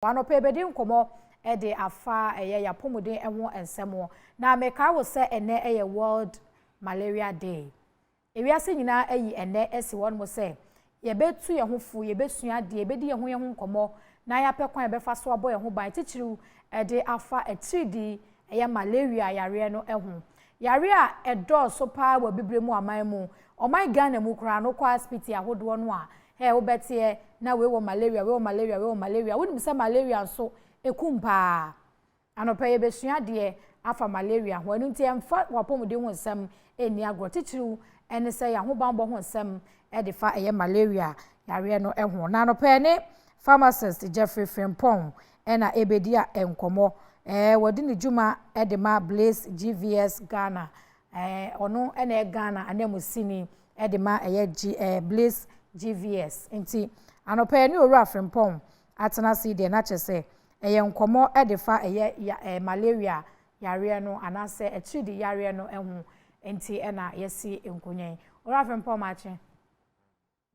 Wano pe bedi nkomo de afa ya pomuden ho ensemo na meka wo se ene World Malaria Day. Ewiase nyina ayi ene esi won mo se ye betu ye ho fu ye besua de ye bedi ye ho nkomo na ya pekwan ye befa so abo ye ho ban tichiru de afa etridi ya malaria yare no ho. Yare a edo so pa wa bibremu aman mu oman Ghana mu kura no kwa hospital ahodo no a he wo betie na we wo malaria woni bisa malaria so ekumpa anopa ye besua de afa malaria ho anu nti emfa wapomde ho nsam eni agro tichiru ene se ya ho bambo ho nsam e de fa eye malaria yare no ho na anopa ne Pharmacist Jeffery Frimpong ena ebedia enkomo wodi ne juma e de ma Bliss GVS Ghana ono ena Ghana anemusini e de ma eye Bliss GVS nti anopa ne owura Frimpong atena si de na chese eye nkomo e de fa eye malaria yare no anase etridi yare no ho nti ena yesi nkonyen owura Frimpong mache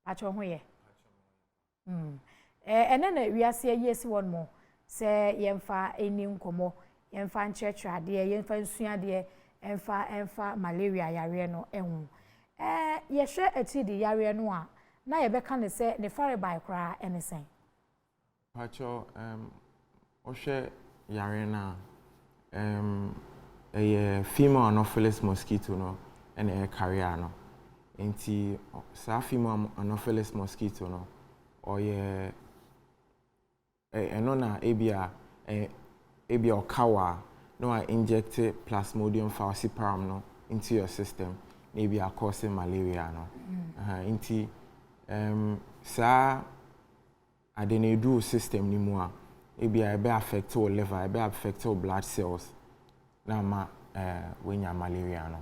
acho ho ye ene na wiase yesi won mo se yemfa eni nkomo yemfa nchechwe ade yemfa nsua de emfa malaria yare no ho yehwe etridi yare no a na yebeka ne se ne fare by kra enesen pacho ohwe yare na female anopheles mosquito no ene carrier no enti sa female anopheles mosquito no oye eno na ebia okawa no I inject Plasmodium falciparum no into your system maybe cause malaria no inti sa adenedu system ni mu a ebia ebe affect your liver ebe affect your blood cells na ma wenya malaria no.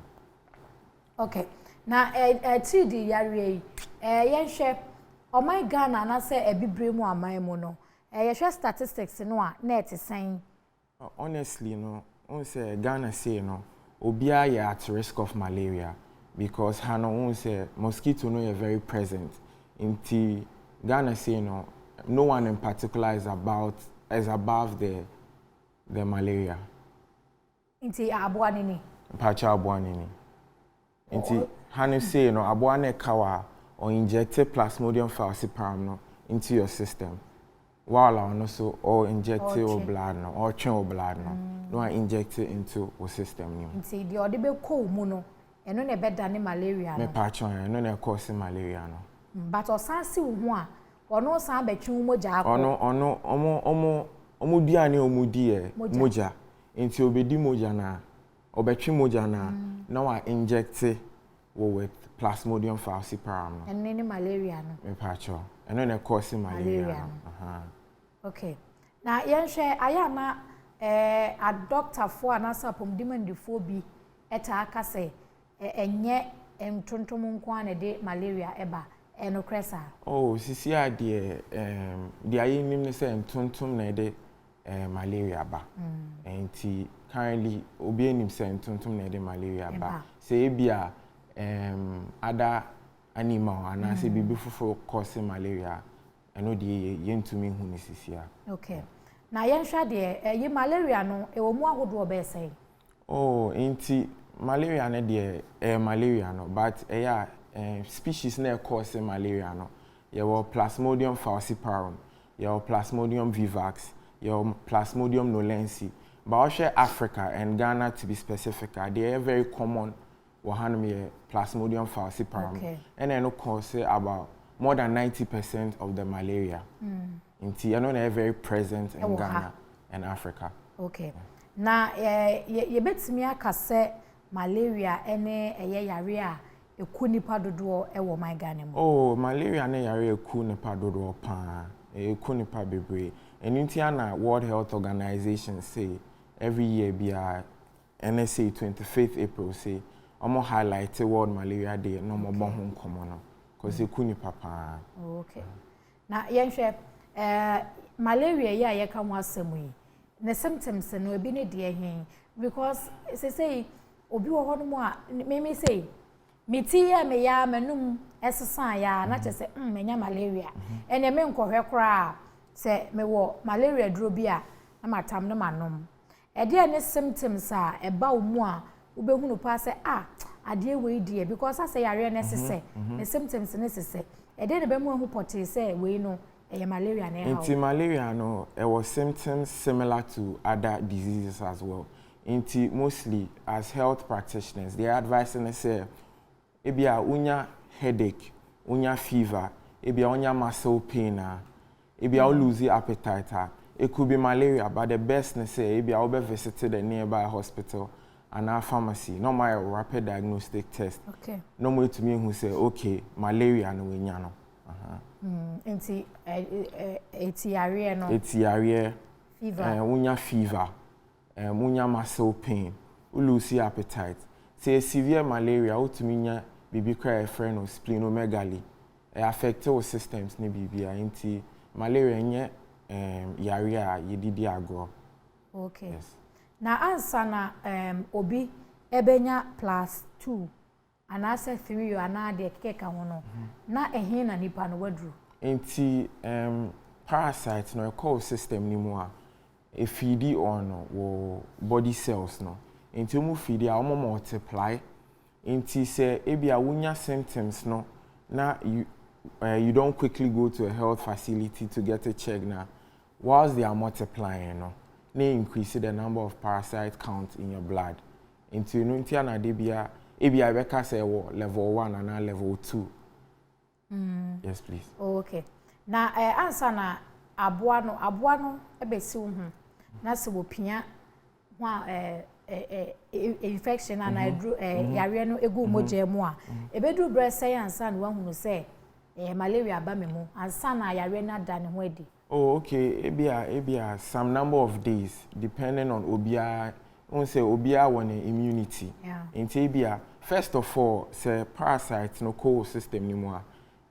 Okay na TD yare yenhwe oman Ghana na se ebibremu aman mu no yehwe statistics no a na etesen honestly no on say Ghana say no obia ya at risk of malaria because hano on say mosquito no are very present inti Ghana say no one in particular is above the malaria inti aboa nini pacha aboa nini inti hano say no aboa ne kawa or inject Plasmodium falciparum no into your system while also or inject your blood no or train blood no inject it into your system ni inti the ode be ko mu no eno na be dane malaria no me pacha eno na cause malaria no but osansi wo ho a ono san betwe moja akọ omo duane omudi moja inti obedi moja na obetwe moja na wa inject with Plasmodium falciparum no eno ni malaria no me pacha eno na cause malaria no okay na yenhwe aya na a doctor for anasa pomdimandifo bi eta aka se enye entontom nko ane de malaria eba eno kresa sisi a de ayi nim ne se entontom na de malaria ba enti currently obi enim se entontom na de malaria ba se ebia ada animal anase bibi fofo cause malaria eno de yentumi hu ne sisi a okay na yenhwa de ye malaria no ewo mu ahodo obese enti malaria ne de malaria no but species na cause malaria no your Plasmodium falciparum your Plasmodium vivax your Plasmodium knowlensi but also Africa and Ghana to be specific they are very common wahanum Plasmodium falciparum and then cause about more than 90% of the malaria inti they are very present in Ghana and Africa. Okay na ye betimi aka se malaria ene yare a eku nipa dodo e wo my Ghana mu malaria ne yare eku nipa dodo pa eku nipa bebre eninti ana World Health Organization say every year bia NSA 25th April say omo highlight World Malaria Day no mo bon ho nkomo no cause eku nipa pa okay na yenhwe malaria ya ye ka mo asemu yi the symptoms no ebi ne de hin because say obi wo ho no mo a me say meti ya me ya manum esesa ya na chese menya malaria ene me nkohwe kra se me wo malaria duro bi a na matam no manom e de ne symptoms a e ba omu a wo behunu pa se ade we die because ase yare ne sese ne symptoms ne sese e de ne be mu hu pote se we no e malaria na e ha malaria no e was symptoms similar to other diseases as well. Mostly as health practitioners they are advising us say ebia unya headache, unya fever, ebia unya muscle pain, ebia lose appetite. It could be malaria, but the best ne say ebia obe visited the nearby hospital and our pharmacy. No my rapid diagnostic test. Okay. No more to me who say okay, malaria no we nyano. Etiare no. Etiare. Fever. Unya fever. Munya muscle pain, lose appetite. Say severe malaria, utuminya bibi cry friend or splenomegaly. Affect all systems ni bibi inti malaria nye yarea yedidi agro. Okay. Yes. Na answer na obi ebenya +2 anase 3 anade keka hono. Na ehin na nipa no wadru. Inti parasite no call system ni mo a e feed on wo body cells no into mu feed a wo multiply into say ebia wunya symptoms no na you don't quickly go to a health facility to get a check now whilst they are multiplying no they increase the number of parasite count in your blood into no ntia na de bia ebia beka say wo level 1 and level 2. Yes please. Okay. Na answer na aboa no ebesi wo hu na se wo pia ho infection and yare no egu moje mu a ebedu bre say ansa na wahunu say malaria ba me mu ansa na yare na da ne ho adi. Oh okay, ebia some number of days depending on obia on say obia won immunity. Yeah. Into ebia first of all say parasites no co system ni mu a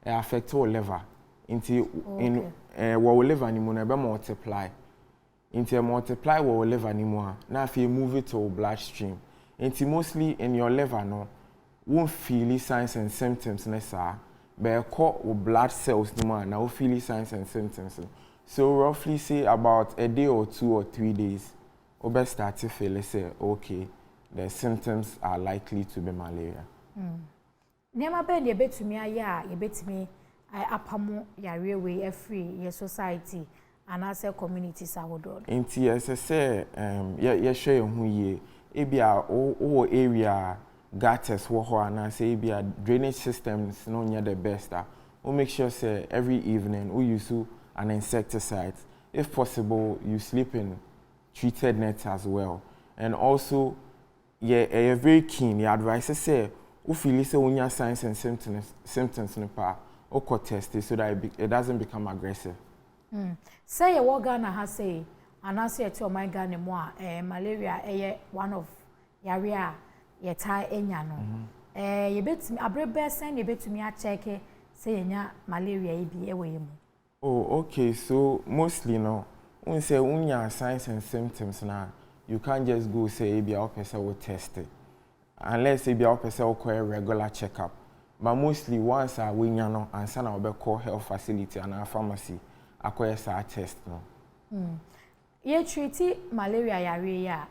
affect our liver. Into in our liver ni mu na be multiply. Into multiply our liver ni mu a na fe move it to bloodstream. Into mostly in your liver no won't feel signs and symptoms nessa but call blood cells ni mu a na will feel signs and symptoms. So roughly say about a day or 2 or 3 days obe start to feel say okay the symptoms are likely to be malaria. Nema be de betumi aya ye betumi apamo yare we free your society and as a community sawodo. Inti as I say ye share hu ye ebia o area gutters wo ho and say ebia drainage systems no near the best. We make sure say every evening we use an insecticide. If possible you sleep in treated nets as well. And also you're very keen. Your advice say who feel say when your signs and symptoms in pa or test it so that it doesn't become aggressive. Say your Ghana has say and I say to my Ghana more malaria one of yarea ye tie enya no. You bet me abrebe send you bet to me a check say enya malaria be e we mu. Oh okay, so mostly no when say when your signs and symptoms now you can't just go say be our person will test it. Unless be our person will call a regular checkup. But mostly once I win no and send our call health facility and our pharmacy acquire a test no. Ye treat malaria yare ya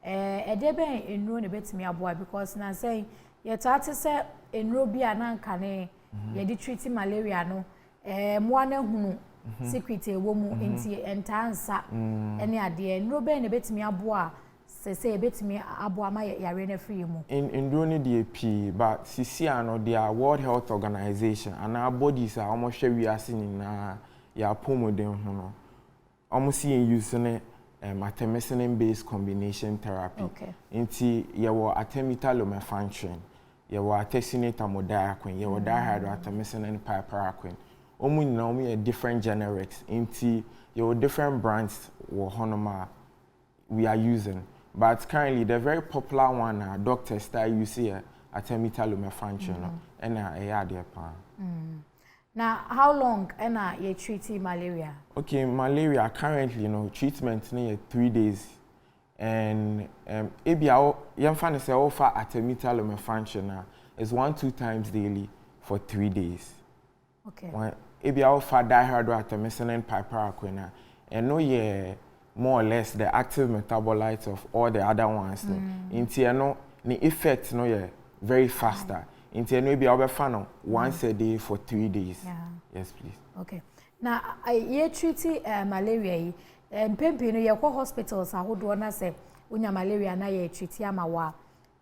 edebe enro ne betimi aboa because na say ye tati say enro bia na nka ne ye di treat malaria no mo na hunu secret ewo mu enti entansa ene ade enro be ne betimi aboa say betimi aboa ma yare na free mu in drone DP but CC no their World Health Organization and our bodies are almost share we are seeing na ya pomodem ho no almost seeing using artemisinin based combination therapy. Okay. Inti yawo artemether lumefantrine, yawo artesunate amodiaquine, yawo dihydroartemisinin piperacin. Omu nyina omu different generics. Inti yawo different brands wo honoma we are using. But currently the very popular one doctors start using artemether lumefantrine and a Now, how long you treating malaria? Okay, malaria currently, treatment near 3 days, and ABR yamfani say offer artemether lumefantrine is 1-2 times daily for 3 days. Okay. ebi alpha dihydroartemisinin piperacquina, and no ye more or less the active metabolites of all the other ones. No, into no the effect no ye very faster. Into no ebi albefa no once a day for 3 days. Yeah. Yes, please. Okay. Now, I treat malaria. Mpempe no ye ko hospitals ahodo na say unya malaria na ye treat ya mawa.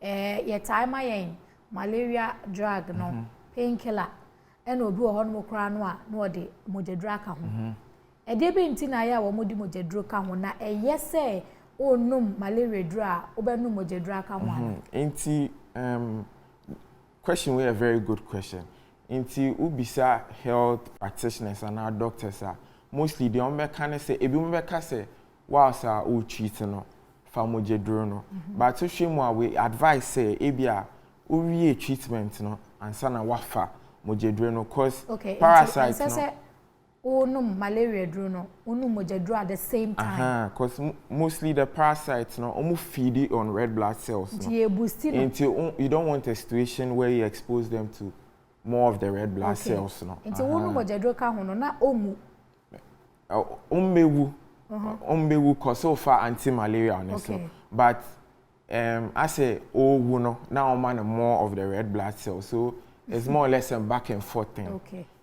Ye time ayen malaria drug no painkiller. And obi wo hono kra no a no de mojedra ka ho. E de be nti na ya wo modi mojedro ka ho na eye se onum malaria dra obenum mojedra ka ho. Nti question we a very good question. Nti ubisa health practitioners and our doctors are mostly the onbe can say ebi mbe ka say wow sir o treat no fa mojedro no but to shemo we advise say ebia o wie treatment no ansa na wafa mojedro no cause parasites no onum malaria dro no onum mojedro at the same time cause mostly the parasites no omu feed on red blood cells no until you don't want a situation where you expose them to more of the red blood cells no until onum mojedro ka ho no na omu umbewu cause so far anti-malaria so but I say wu no now man more of the red blood cells so it's more or less a back and forth thing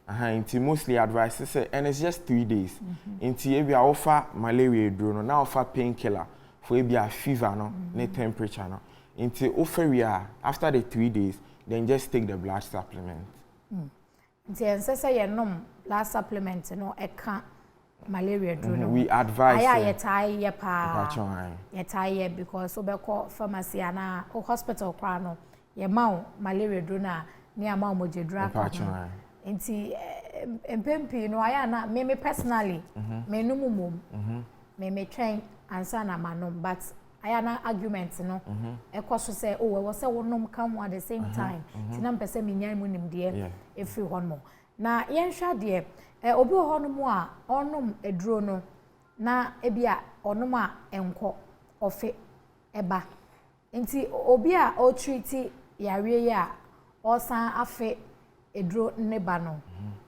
until mostly advice say and it's just 3 days until if you offer malaria drug no now offer painkiller for if you fever no ne temperature no until offer we are after the 3 days then just take the blood supplement until say you nom blood supplement no e can malaria drug no we advise aya tie pa ye tie because so be call pharmacy na hospital kwa no ye ma malaria drug na ni ama mojedra ka nti empempi no aya na me personally me no mumum me train ansa na manom but aya na argument no ekoso say oh we say wonom come at the same time tinam pese me nyan mu nim de every one more na yenhwa de obi ho no mu a onom eduro no na ebia onom a enko ofe eba nti obi a o treat yare ya osan afe eduro ne ba no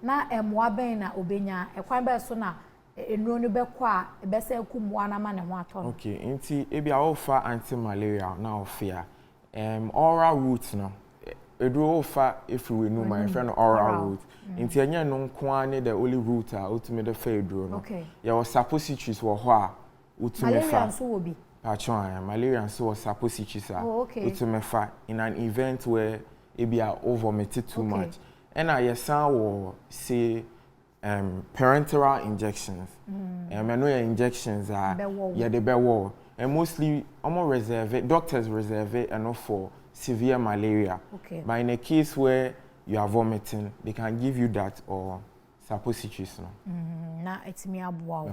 na emwa ben na obenya ekwan be so na enuro no be kwa a ebese akumwa na ma ne ho ato okay nti ebia offer anti malaria na ofia oral route no eduro offer if we know my friend oral route nti anya no nko ne the only route a ultimate the fair eduro no ya was suppositories wo ho a ultimate malaria so wo bi malaria so was suppositories a ultimate in an event where ebia vomited too much and I yesan wo say parenteral injections I know your injections are the bewo and mostly doctors reserve it and for severe malaria but in a case where you are vomiting they can give you that or suppositories no na etimi aboa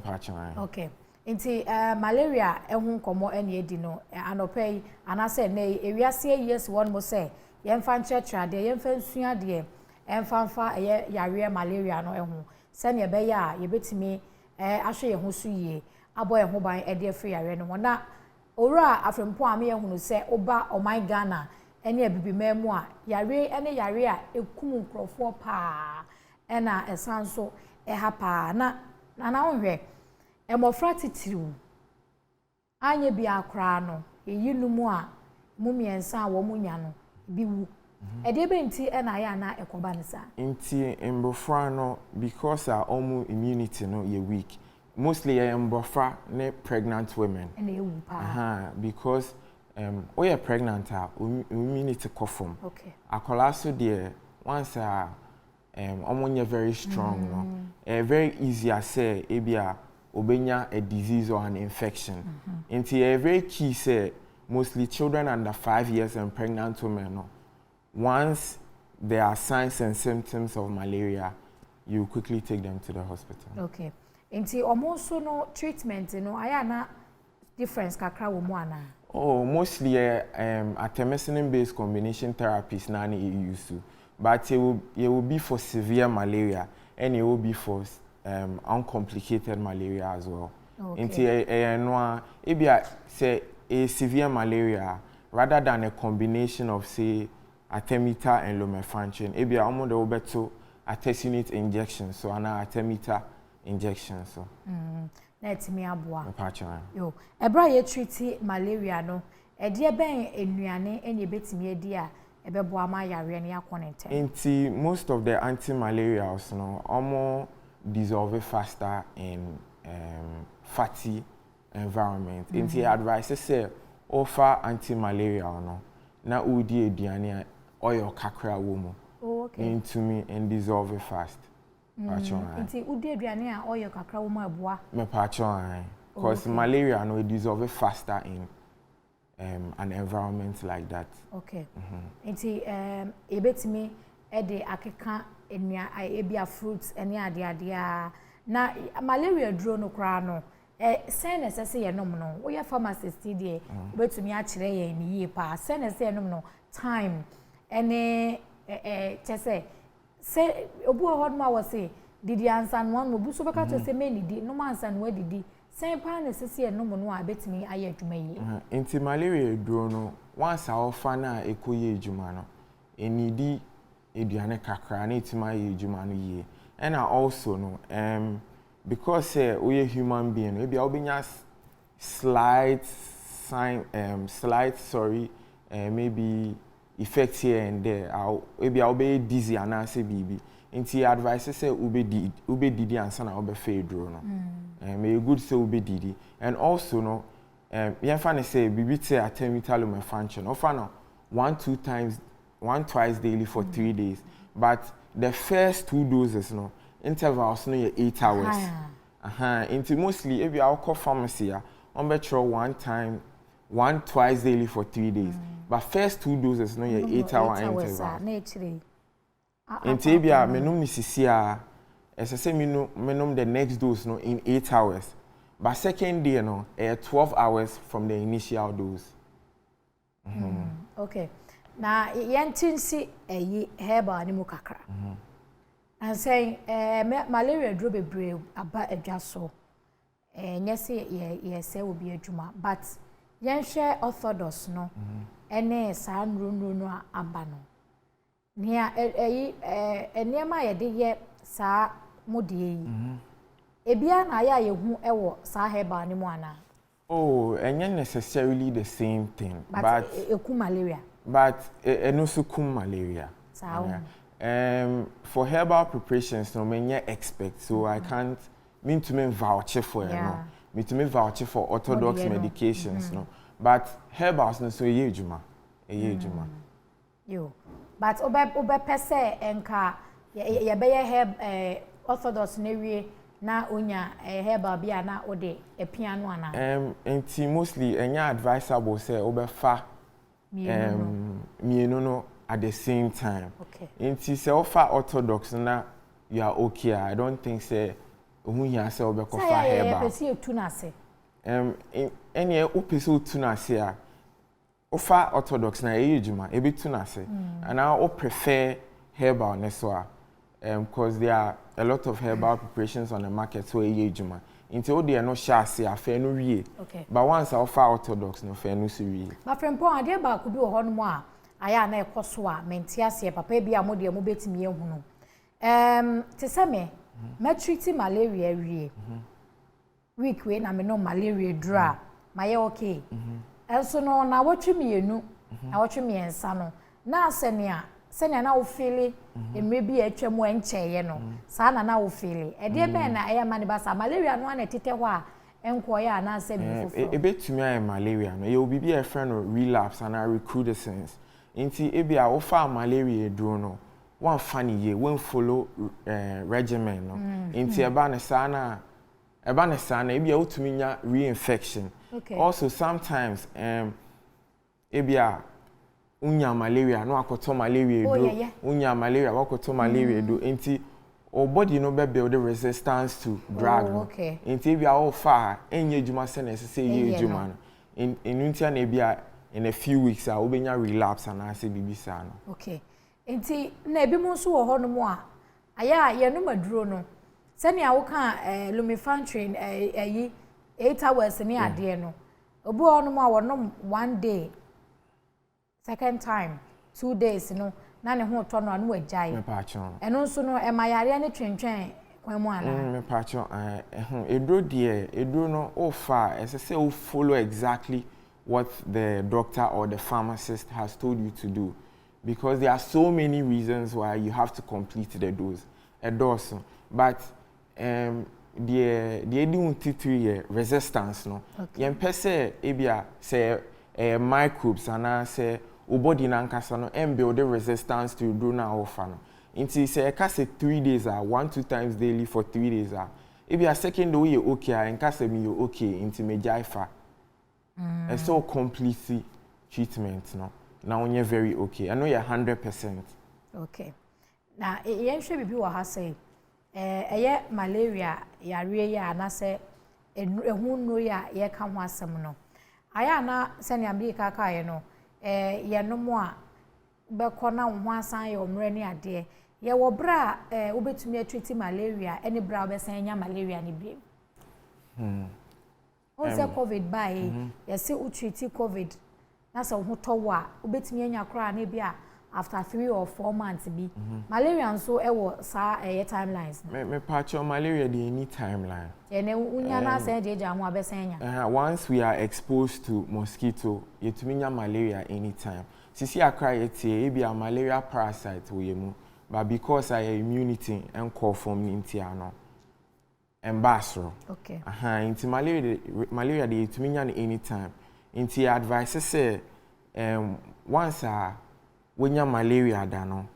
okay nti malaria ehun komo ene edi no anopei anase na ewiase yes one mo say yemfa nchechra de yemfa nsua de emfa yare malaria no ehun se ne be ya yebetimi ahwe ye ho so yie abo ye ho ban e de free yare no na owura afrempo am ye hunu se oba oman Ghana ene abibi mamu a yare ene yare a ekum nkrofo pa ena esanso ha pa na onhwe emofra titiriu anye bi akra no eyinumu a mumiensa wo munya no bi wu edebe nti ena ya na ekoba nsa nti embofra no because our immunity no ye weak mostly embofra ne pregnant women ene ewu pa because we are pregnant immunity kofom akola so there once omonye very strong no very easy as say ebia obenya a disease or an infection nti very key say mostly children under 5 years and pregnant women no once there are signs and symptoms of malaria you quickly take them to the hospital okay nti omonso no treatment no aya na difference kakra wo mu ana mostly artemisinin based combination therapies na you use to but it will be for severe malaria and it will be for uncomplicated malaria as well nti no ebia say a severe malaria rather than a combination of say artemether and lumefantrine ebia omo de obeto artesunate injection so ana artemeter injection so na etimi aboa mepacha yo ebra ye treat malaria no ede ben enuane ene betimi edi a ebeboa ma yare ne akonente nti most of the anti-malarials no almost dissolve faster in fatty environment nti advice say offer anti-malarial no na udi aduane oil kakra wo mu into me and dissolve fast nti udi aduane a oil kakra wo mu aboa me pachon because malaria no dissolve faster in an environment like that. Okay. Nti ebetimi ede akeka enua ebia fruits ene ade na malaria duro no kra no sen nesese ye nom no wo ye pharmacist die betumi a kire ye ni yie pa sen nesese ye nom no time ene chese se obu hod ma wo se didi ansa no no bu so beka to se me ni di no ansa no didi sen pa nesese ye nom no a betumi aye adwuma yi nti malaria duro no once a ofa na ekoye adwuma no enidi eduane kakra na etima ye adwuma no yie and also no because we are human being maybe I'll be slight maybe effect here and there I'll be dizzy and I say baby into advice say ube didi and sana ube fedro no may good say ube didi and also no yan say bibi say atemitalo function offer no 1-2 twice daily for 3 days but the first 2 doses no intervals no 8 hours into mostly if you are call pharmacy on betro 1 twice daily for 3 days but first 2 doses no 8 hour intervals into if you are menum nisisia as I say menum the next dose no in 8 hours but second day no 12 hours from the initial dose. Okay na yentinsi herbal ni mu kakra and saying malaria duro bebre aba adwaso nyese ye say will be adwuma but yen share orthodox no ene sa nrunru no aba no nia enema ye de ye sa modie yi ebia na ya ye hu ewo sa herbal ni mu ana oh enye necessarily the same thing but eku malaria but enosu kum malaria for herbal preparations no many expect so I can't mean to vouch for no me to vouch for orthodox medications no but herbals no so ye juma yo but obe pese enka ye be herb orthodox na wie na onya herbal bia na ode epiano ana enti mostly enya advisable say obe fa mienu no at the same time. Okay. Inti se offer orthodox na you are okay. I don't think say who here say obe ko fa herbal. Say you tu na se. Any opese tu na se a offer orthodox na ejuma e be tu na se. And I prefer herbal na so because there are a lot of herbal preparations on the market so ejuma. Inti o de no sha se afa no wie. Okay. But once I offer orthodox no fa no so wie. But Frimpong ade ba ku bi wo ho no mo a aya na ekoso a mentiase papa bia mo de mo betimi ehu no te se me treat malaria wie week we na me no malaria dra maye okay enso no na wotwe mienu na wotwe miensa no na sene na wo feel emre bi atwam encheye no sa na wo feel e de ben na aya mani basa malaria no na tete ho a enkoye ana se bi fofo e betumi ay malaria no ye obi bi e friend no relapse and recrudescence inti ebia wo fa malaria duro no wan fani ye wen follow regimen no inti eba ne sana ebia utumi nya reinfection. Okay. Also sometimes ebia unya malaria no akoto malaria duro unya malaria wakoto malaria duro inti o body no be build resistance to drug. Okay. Inti ebia wo fa enye adwuma se na se ye adwuma no inti na ebia in a few weeks I will be relapse and I say bibisa no. Okay. Enti na ebi mo so wo ho no mo a aya ye no maduro no. Se ne awo kan lumefantrine 8 hours ni ade no. Obi ho no mo a wonom 1 day. Second time 2 days no na ne ho to no anu agyae me pacho eno nso no e mayare ne twentwen kwan mu ala me pacho edro de edro no o fa say o follow exactly what the doctor or the pharmacist has told you to do, because there are so many reasons why you have to complete the dose. But the D1T3 resistance no. Yen pese ebia say microbes and say o body nankasa no build the resistance to do na offer no. Inti say ka say 3 days 1-2 times daily for 3 days ebia second way you okay and ka say me you okay inti me jaifa. It's so completely treatment no. Now you're very okay. I know you're 100%. Okay. Now yen hwe bibi wo ha say malaria yare ya na say ehun no ya ye ka ho asem no. Aya na se ne America ka ye no ye no mo a be ko na ho asan ye omre ne ade ye wo bra obetumi atreat malaria ene bra obesan nya malaria ne bi. Onse COVID by yes say treat COVID na so ho towa obetumi anya kra na bia after 3 or 4 months bi malaria nso ewo sa timelines me patch on malaria the any timeline ene unya na say je ho abesanya once we are exposed to mosquito yetumi nya malaria anytime sisi akra yetie e bia malaria parasite we mu but because our immunity and call from intia no embasro okay inti malaria the yetumi nya anytime inti advice say once when you malaria dano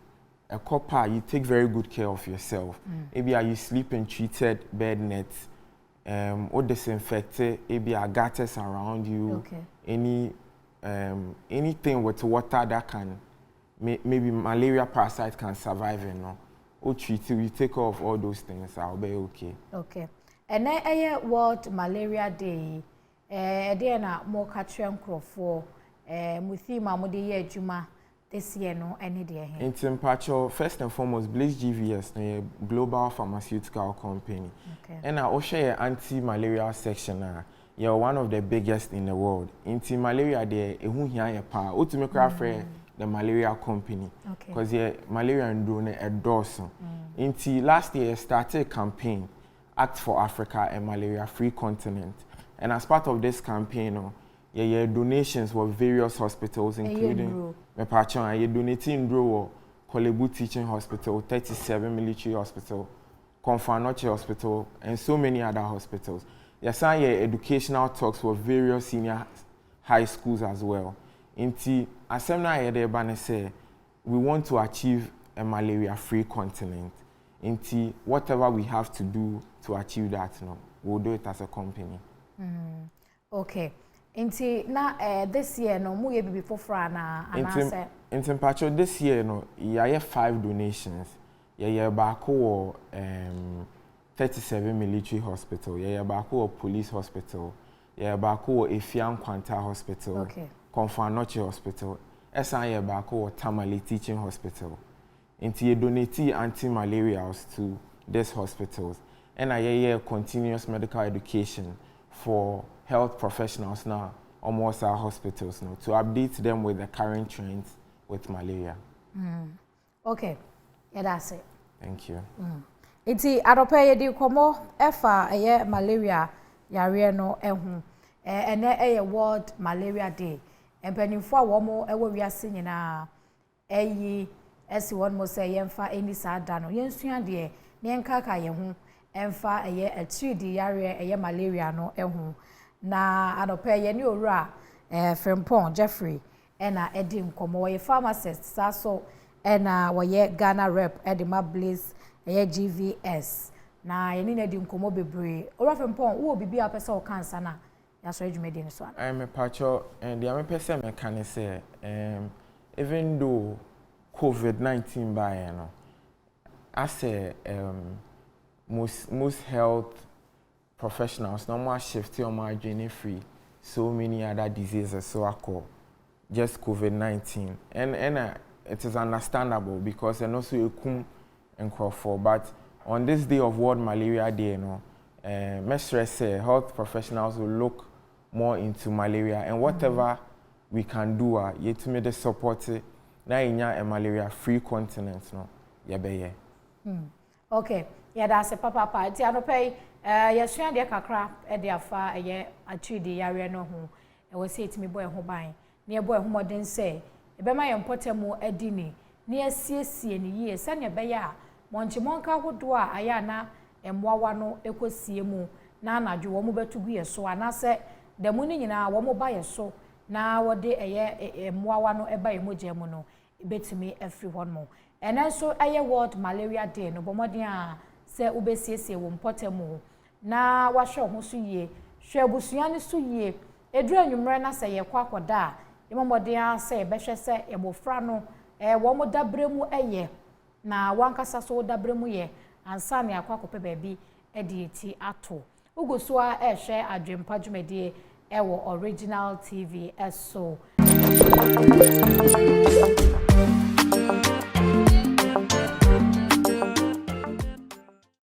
a copper you take very good care of yourself. Maybe you sleep in treated bed nets, or disinfected, maybe gutters around you, any anything with water that can maybe malaria parasite can survive in no. Or treat you take off all those things, I'll be okay. Okay. And then World Malaria Day, there na more catching crop for muthi mamudi ye juma this year no any day here. In Timpacho, first and foremost, Bliss GVS, a global pharmaceutical company. Okay. And I also share anti-malaria section. You're one of the biggest in the world. Inti malaria there, who here pa. Ultimate craft the malaria company. Okay. Because malaria and drone a dozen. Inti last year started a campaign, Act for Africa, a malaria-free continent. And as part of this campaign, donations were various hospitals, including Mepachon, you donating Bro, Kolebu Teaching Hospital, 37 Military Hospital, Confanoche Hospital, and so many other hospitals. Yes, educational talks for various senior high schools as well. Inti Asemna Yedebane say we want to achieve a malaria-free continent. Inti whatever we have to do to achieve that, we'll do it as a company. Okay. Inti na this year no mu ye bibi fofra na anase inti mpacho this year no ya 5 donations ya baako wo 37 military hospital ya baako wo police hospital ya baako wo Efian Kwanta hospital okay Confanoche hospital esa ya baako wo Tamale teaching hospital inti ye donate anti-malarials to these hospitals and ya continuous medical education for health professionals now, almost our hospitals now, to update them with the current trends with malaria. Okay, yeah, that's it. Thank you. Iti arope di komo efa malaria yare no ehu ene World Malaria Day. Empanimfo a womo ewo wiase nyina eyi esi won mo say yemfa eni sada no yensua de ne nkaka ye ho emfa atridi yare malaria no ehu na adope ye ni owura Frimpong Jeffery ena edi nkomo wo pharmacist saso ena wo Ghana rep edima Bliss GVS na ye ni edi nkomo bebre owura Frimpong wo bibi apesa o cancer na ya so adwumedi ni so I me pacho and the person me can say even though COVID-19 by no I say most health professionals no more shift your margin free so many other diseases so I call just COVID-19 and it is understandable because and also you come and call for but on this day of World Malaria Day Mestre say health professionals will look more into malaria and whatever we can do yet to make the support na inya a malaria free continent no yebeye. Okay, yeah, that's a papa. Ti anope yesua de kakra e de afa eye atwidi yare no ho. E wo say timi boy ho ban. Na e boy ho modern say e be ma ye mpotemu adini. Na asiesie ni yie se na be ya monche monka hodo a aya na emwawa no ekosie mu na anadwo wo mo betugu ye so anase demu ni nyina wo mo ba ye so na wode eye emwawa no eba ye moje mu no betimi everyone mo. And also aye World Malaria Day no bomodin a se ubesiesie wo mpotemu na wahwe ho so yie hwe busua ne so yie edru anwumre na se ye kwa akoda e momodin a se be hwe se ebofra no wo mo dabremu eye na wankasa so dabremu ye ansa ne akwa kope baabi e de eti ato ugoso a hwe adwempa dwumedie e wo Original TV eso